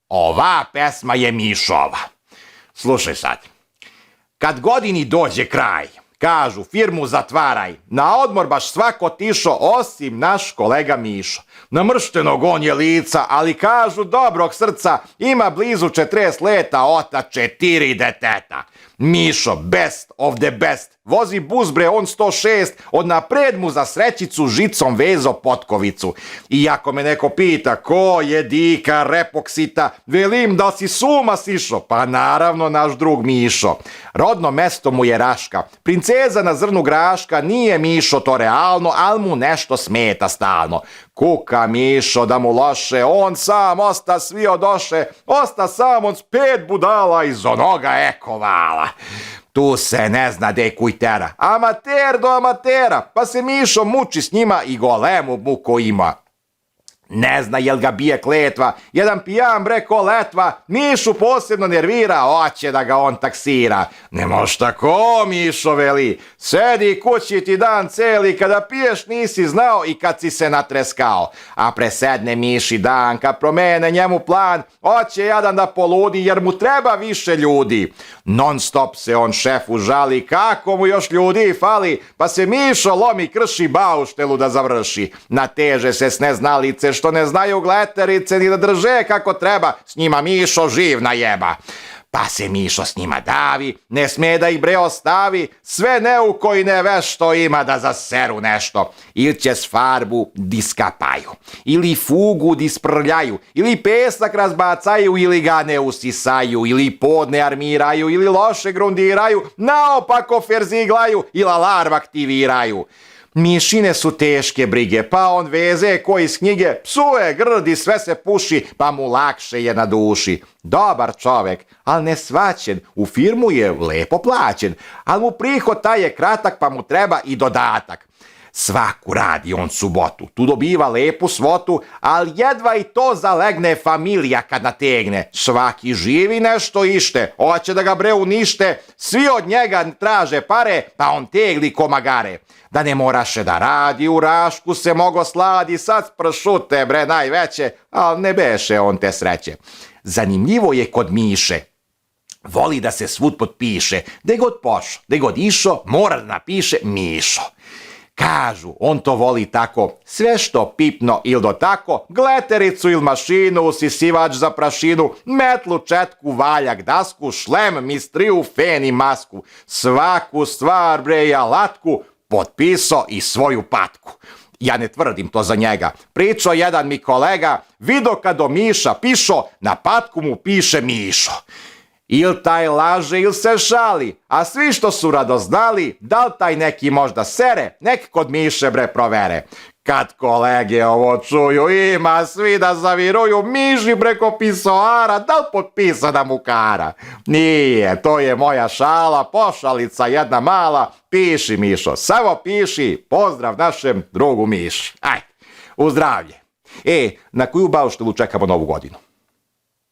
Ova pesma je Mišova. Slušaj sad. Kad godini dođe kraj, kažu firmu zatvaraj, na odmor baš svako otišo osim naš kolega Mišo. Namrštenog on je lica, ali kažu dobrog srca, ima blizu 40 leta, ota 4 deteta. Mišo, best of the best, vozi bus bre, on 106, od napred mu za srećicu žicom vezo potkovicu. I ako me neko pita ko je Dika Repoksita, velim da si suma sišo, pa naravno naš drug Mišo. Rodno mesto mu je Raška, princeza na zrnu graška, nije Mišo to realno, al mu nešto smeta stalno. Kuka Mišo da mu loše, on sam osta svi odoše, osta sam on s 5 budala iz onoga ekovala. Tu se ne zna de kuj tera, amater do amatera, pa se Mišo muči s njima i golemu muku ima. Ne zna jel ga bije kletva, jedan pijan bre ko letva, Mišu posebno nervira, hoće da ga on taksira. Ne moš tako, Mišo veli, sedi kući ti dan celi, kada piješ nisi znao i kad si se natreskao. A presedne Miši dan, kad promene njemu plan, hoće jadan da poludi jer mu treba više ljudi. Non stop se on šefu žali, kako mu još ljudi fali, pa se Mišo lomi krši bauštelu da završi. Nateže se s neznalice što ne znaju gleterice ni da drže kako treba, s njima Mišo živ najeba. Pa se Mišo s njima davi, ne sme da ih bre ostavi, sve neuko i nevešto ima da zaseru nešto. Ili će s farbu diskapaju, ili fugu disprljaju, ili pesak razbacaju, ili ga ne usisaju, ili pod ne armiraju, ili loše grundiraju, naopako ferziglaju, ili alarm aktiviraju. Mišine su teške brige, pa on veze ko iz knjige, psuje, grdi, sve se puši, pa mu lakše je na duši. Dobar čovek, al nesvaćen, u firmu je lepo plaćen, al mu prihod taj je kratak, pa mu treba i dodatak. Svaku radi on subotu, tu dobiva lepu svotu, al jedva i to zalegne familija kad nategne. Svaki živi nešto ište, hoće da ga bre unište, svi od njega traže pare, pa on tegli ko magare. Da ne moraše da radi, u Rašku se mogo sladi, sad spršute bre najveće, al ne beše on te sreće. Zanimljivo je kod Miše, voli da se svud potpiše, gde god pošo, gde god išo, mora da napiše Mišo. Kažu, on to voli tako, sve što pipno il do tako, gletericu il mašinu, usisivač za prašinu, metlu, četku, valjak, dasku, šlem, mistriju, fen i masku, svaku stvar bre i alatku, potpisao i svoju patku. Ja ne tvrdim to za njega, pričao jedan mi kolega, vidio kad do Miša pišo, na patku mu piše Mišo. Il taj laže il se šali, a svi što su radoznali, da li taj neki možda sere, nek kod Miše bre provere. Kad kolege ovo čuju, ima svi da zaviruju, Miši preko pisoara, da li potpisana mukara? Nije, to je moja šala, pošalica jedna mala, piši Mišo, samo piši, pozdrav našem drugu Miši. Ajde, u zdravlje. Na koju bauštelu čekamo Novu godinu?